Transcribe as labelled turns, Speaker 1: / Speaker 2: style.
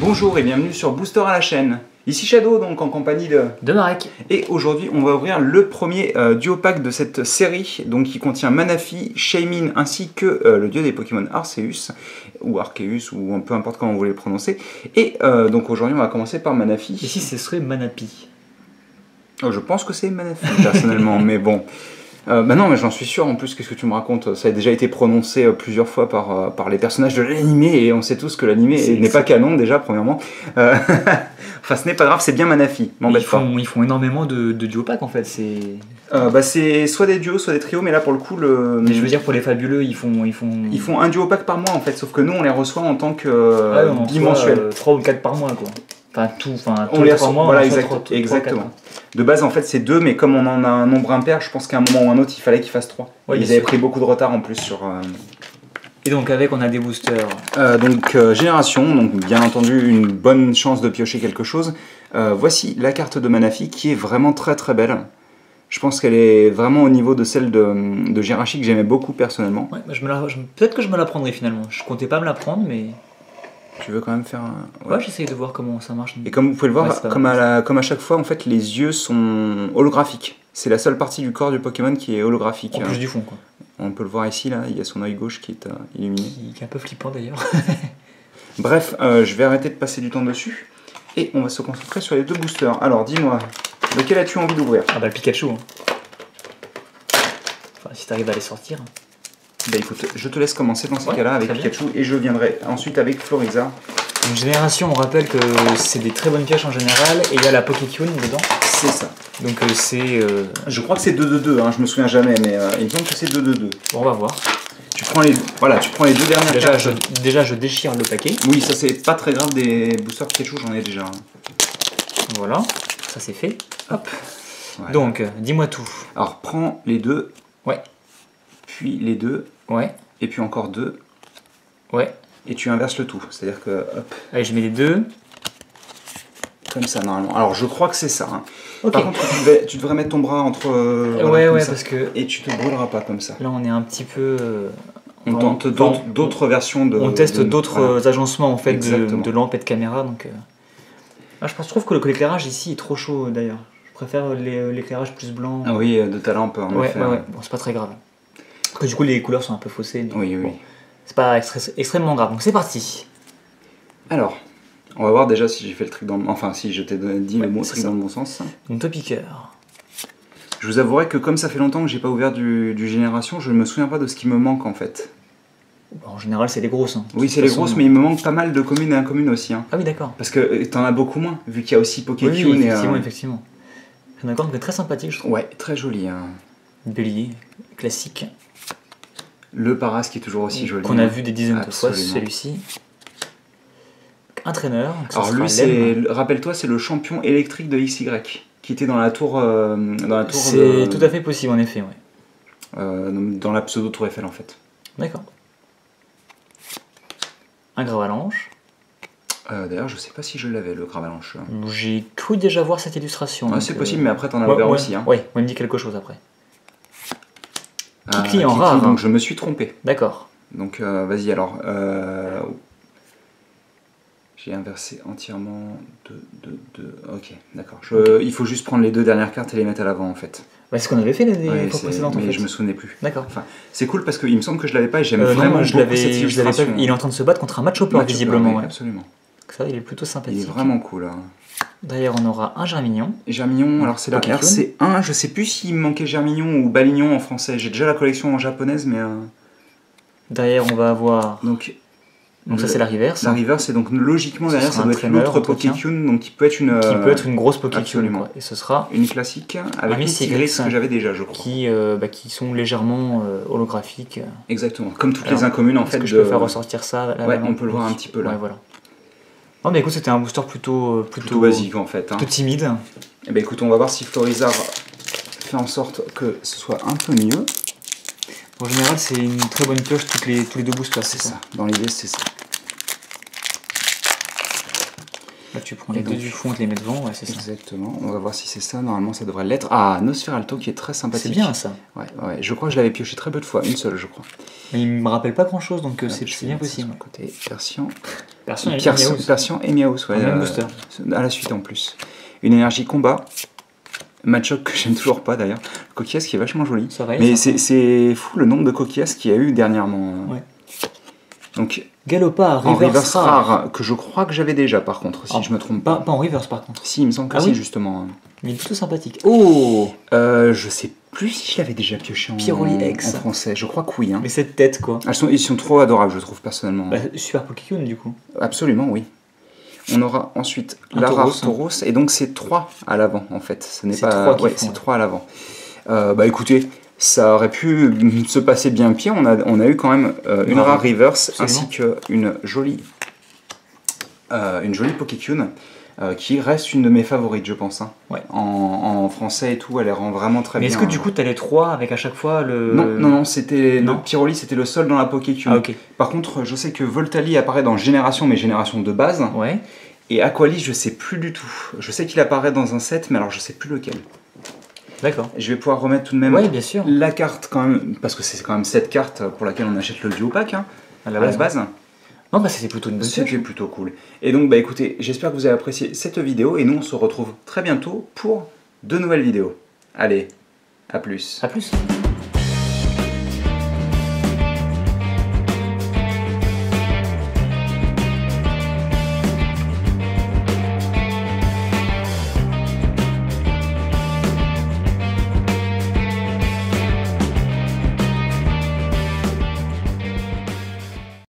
Speaker 1: Bonjour et bienvenue sur Booster à la chaîne. Ici Shadow, donc en compagnie
Speaker 2: de Marek.
Speaker 1: Et aujourd'hui, on va ouvrir le premier duo pack de cette série, donc qui contient Manaphy, Shaymin ainsi que le dieu des Pokémon Arceus, ou Arceus, ou peu importe comment vous voulez le prononcer. Et donc aujourd'hui, on va commencer par Manaphy.
Speaker 2: Et si ce serait Manaphy?
Speaker 1: Oh, je pense que c'est Manaphy personnellement, mais bon. Bah non, mais j'en suis sûr en plus, qu'est-ce que tu me racontes? Ça a déjà été prononcé plusieurs fois par les personnages de l'animé, et on sait tous que l'animé n'est pas canon déjà, premièrement. Enfin, ce n'est pas grave, c'est bien Manaphy, m'embête pas.
Speaker 2: Ils font énormément de duo pack en fait,
Speaker 1: c'est soit des duos, soit des trios, mais là pour le coup,
Speaker 2: Mais je veux dire, pour les fabuleux, ils font
Speaker 1: un duo pack par mois en fait, sauf que nous on les reçoit en tant que bimensuel.
Speaker 2: 3 ou 4 par mois quoi.
Speaker 1: On les reçoit,
Speaker 2: mois,
Speaker 1: voilà, exactement. De base, en fait, c'est 2, mais comme on en a un nombre impair, je pense qu'à un moment ou un autre, il fallait qu'il fasse 3.
Speaker 2: Ouais,
Speaker 1: ils avaient pris beaucoup de retard en plus sur...
Speaker 2: Et donc, avec, on a des boosters.
Speaker 1: Génération, donc bien entendu, une bonne chance de piocher quelque chose. Voici la carte de Manaphy, qui est vraiment très très belle. Je pense qu'elle est vraiment au niveau de celle de Jirachi, que j'aimais beaucoup personnellement.
Speaker 2: Ouais, peut-être que je me la prendrai finalement. Je comptais pas me la prendre, mais...
Speaker 1: Tu veux quand même faire un...
Speaker 2: Ouais, j'essaye de voir comment ça marche.
Speaker 1: Et comme vous pouvez le voir, comme à chaque fois, en fait, les yeux sont holographiques. C'est la seule partie du corps du Pokémon qui est holographique.
Speaker 2: En plus du fond, quoi.
Speaker 1: On peut le voir ici, là, il y a son œil gauche qui est illuminé.
Speaker 2: Qui est un peu flippant d'ailleurs.
Speaker 1: Bref, je vais arrêter de passer du temps dessus. Et on va se concentrer sur les deux boosters. Alors, dis-moi, lequel as-tu envie d'ouvrir?
Speaker 2: Ah bah le Pikachu. Hein. Enfin, si t'arrives à les sortir.
Speaker 1: Bah écoute, je te laisse commencer dans ces cas-là avec Pikachu et je viendrai ensuite avec Florizarre.
Speaker 2: Une génération, on rappelle que c'est des très bonnes pioches en général et il y a la Pokécune dedans.
Speaker 1: C'est ça.
Speaker 2: Donc c'est...
Speaker 1: Je crois que c'est 2-2-2, hein, je me souviens jamais, mais il me semble que c'est 2-2-2.
Speaker 2: Bon, on va voir.
Speaker 1: Tu prends les deux dernières cartes.
Speaker 2: Déjà, je déchire le paquet.
Speaker 1: Oui, ça c'est pas très grave, des boosters Pikachu, j'en ai déjà.
Speaker 2: Voilà, ça c'est fait. Hop.
Speaker 1: Voilà.
Speaker 2: Donc, dis-moi tout.
Speaker 1: Alors, prends les deux.
Speaker 2: Ouais.
Speaker 1: Puis les deux.
Speaker 2: Ouais.
Speaker 1: Et puis encore deux.
Speaker 2: Ouais.
Speaker 1: Et tu inverses le tout. C'est-à-dire que, hop.
Speaker 2: Allez, je mets les deux.
Speaker 1: Comme ça, normalement. Alors, je crois que c'est ça. Hein.
Speaker 2: Okay.
Speaker 1: Par contre, tu devrais mettre ton bras entre...
Speaker 2: ouais, parce que...
Speaker 1: Et tu te brûleras pas comme ça.
Speaker 2: Là, on est un petit peu...
Speaker 1: on tente d'autres versions de...
Speaker 2: On teste d'autres agencements, en fait, de lampes et de caméras, donc... Ah, je trouve que l'éclairage ici est trop chaud, d'ailleurs. Je préfère l'éclairage plus blanc.
Speaker 1: Ah oui, de ta lampe, en effet.
Speaker 2: Ouais. Bon, c'est pas très grave. Parce que du coup, les couleurs sont un peu faussées. Donc,
Speaker 1: oui.
Speaker 2: Bon, c'est pas extrêmement grave. Donc, c'est parti.
Speaker 1: Alors, on va voir déjà si j'ai fait le trick dans le... Enfin, si je t'ai dit le mot trick dans le bon sens.
Speaker 2: Donc, Topiqueur.
Speaker 1: Je vous avouerai que comme ça fait longtemps que j'ai pas ouvert du Génération, je ne me souviens pas de ce qui me manque, en fait.
Speaker 2: En général, c'est les grosses. Hein.
Speaker 1: Oui, c'est les grosses, mais il me manque pas mal de communes et incommunes aussi. Hein.
Speaker 2: Ah oui, d'accord.
Speaker 1: Parce que t'en as beaucoup moins, vu qu'il y a aussi Pokécune.
Speaker 2: Oui, effectivement. C'est un corne très sympathique, je trouve.
Speaker 1: Ouais, très joli. Hein.
Speaker 2: Bélier, classique.
Speaker 1: Le Paras qui est toujours aussi joli.
Speaker 2: Qu'on a vu des dizaines de fois, celui-ci. Un traîneur.
Speaker 1: Alors lui, rappelle-toi, c'est le champion électrique de XY, qui était dans la tour...
Speaker 2: c'est tout à fait possible, en effet, ouais.
Speaker 1: Dans la pseudo Tour Eiffel, en fait.
Speaker 2: D'accord. Un Gravalanche.
Speaker 1: D'ailleurs, je sais pas si je l'avais, le Gravalanche.
Speaker 2: J'ai cru déjà voir cette illustration.
Speaker 1: C'est possible, mais après, t'en as ouvert aussi. Hein.
Speaker 2: Oui, on me dit quelque chose après. Kikli en rare.
Speaker 1: Donc je me suis trompé.
Speaker 2: D'accord.
Speaker 1: Donc vas-y alors. J'ai inversé entièrement deux. Ok, d'accord. Il faut juste prendre les deux dernières cartes et les mettre à l'avant en fait.
Speaker 2: Ouais, c'est ce qu'on avait fait les fois précédentes en fait.
Speaker 1: Mais je me souvenais plus.
Speaker 2: D'accord.
Speaker 1: Enfin, c'est cool parce qu'il me semble que je l'avais pas et j'aime vraiment beaucoup cette illustration.
Speaker 2: Il est en train de se battre contre un match-hopper visiblement.
Speaker 1: Ouais. Absolument.
Speaker 2: Ça, il est plutôt sympathique.
Speaker 1: Il est vraiment cool. Hein.
Speaker 2: D'ailleurs, on aura un Germignon.
Speaker 1: Germignon, alors c'est la RC1, je sais plus s'il me manquait Germignon ou Balignon en français. J'ai déjà la collection en japonaise, mais...
Speaker 2: Derrière, on va avoir... Donc ça, c'est la reverse.
Speaker 1: La reverse, et donc logiquement, derrière, ça doit être l'autre Pokécune, donc qui peut être une...
Speaker 2: Qui peut être une grosse Pokécune.
Speaker 1: Absolument.
Speaker 2: Et ce sera...
Speaker 1: Une classique, avec une Tigris que j'avais déjà, je crois.
Speaker 2: Qui sont légèrement holographiques.
Speaker 1: Exactement, comme toutes les incommunes, en fait.
Speaker 2: Est-ce que je peux faire ressortir ça là,
Speaker 1: ouais, on peut le voir un petit peu là.
Speaker 2: Ouais, voilà. Non mais écoute, c'était un booster plutôt
Speaker 1: basique en fait. Hein.
Speaker 2: Plutôt timide.
Speaker 1: Et ben écoute, on va voir si Florizarre fait en sorte que ce soit un peu mieux.
Speaker 2: En général, c'est une très bonne pioche tous les deux boosters.
Speaker 1: C'est ça, dans l'idée c'est ça.
Speaker 2: Là tu prends les deux du fond et te les mets devant, ouais c'est ça.
Speaker 1: Exactement, on va voir si c'est ça, normalement ça devrait l'être. Ah, Nosferalto qui est très sympathique.
Speaker 2: C'est bien ça.
Speaker 1: Ouais, je crois que je l'avais pioché très peu de fois, une seule je crois.
Speaker 2: Mais il me rappelle pas grand chose donc c'est bien possible.
Speaker 1: Côté version. Persian et Miaus, ouais,
Speaker 2: même booster.
Speaker 1: À la suite en plus. Une énergie combat. Machoc que j'aime toujours pas d'ailleurs. Coquillage qui est vachement joli. Mais c'est fou le nombre de coquillages qu'il y a eu dernièrement.
Speaker 2: Ouais.
Speaker 1: Donc,
Speaker 2: Galopard,
Speaker 1: en reverse rare, que je crois que j'avais déjà par contre, si je me trompe pas.
Speaker 2: Pas en reverse par contre.
Speaker 1: Si, il me semble que si, justement.
Speaker 2: Mais il est plutôt sympathique. Oh,
Speaker 1: je sais plus si je l'avais déjà pioché en français. Je crois que oui. Hein.
Speaker 2: Mais cette tête quoi.
Speaker 1: Ils sont trop adorables, je trouve personnellement.
Speaker 2: Super Pokécune du coup.
Speaker 1: Absolument, oui. On aura ensuite la rare Tauros, et donc c'est 3 à l'avant en fait. Ce n'est pas. C'est 3 à l'avant. Écoutez. Ça aurait pu se passer bien pire. On a eu quand même une rare reverse ainsi qu'une jolie Pokécune qui reste une de mes favorites, je pense. Hein.
Speaker 2: Ouais.
Speaker 1: En français et tout, elle rend vraiment très bien.
Speaker 2: Mais est-ce que du coup, tu as les 3 avec à chaque fois le.
Speaker 1: Non, c'était le Pyroli, c'était le seul dans la Pokécune.
Speaker 2: Ah, ok.
Speaker 1: Par contre, je sais que Voltali apparaît dans Génération, mais Génération de base.
Speaker 2: Ouais.
Speaker 1: Et Aqualis, je sais plus du tout. Je sais qu'il apparaît dans un set, mais alors je sais plus lequel.
Speaker 2: D'accord.
Speaker 1: Je vais pouvoir remettre tout de même
Speaker 2: bien sûr.
Speaker 1: la carte quand même, parce que c'est quand même cette carte pour laquelle on achète le duo pack, hein, à la base.
Speaker 2: Non, c'est plutôt une bonne chose.
Speaker 1: C'est plutôt cool. Et donc, écoutez, j'espère que vous avez apprécié cette vidéo, et nous on se retrouve très bientôt pour de nouvelles vidéos. Allez, à plus.
Speaker 2: À plus.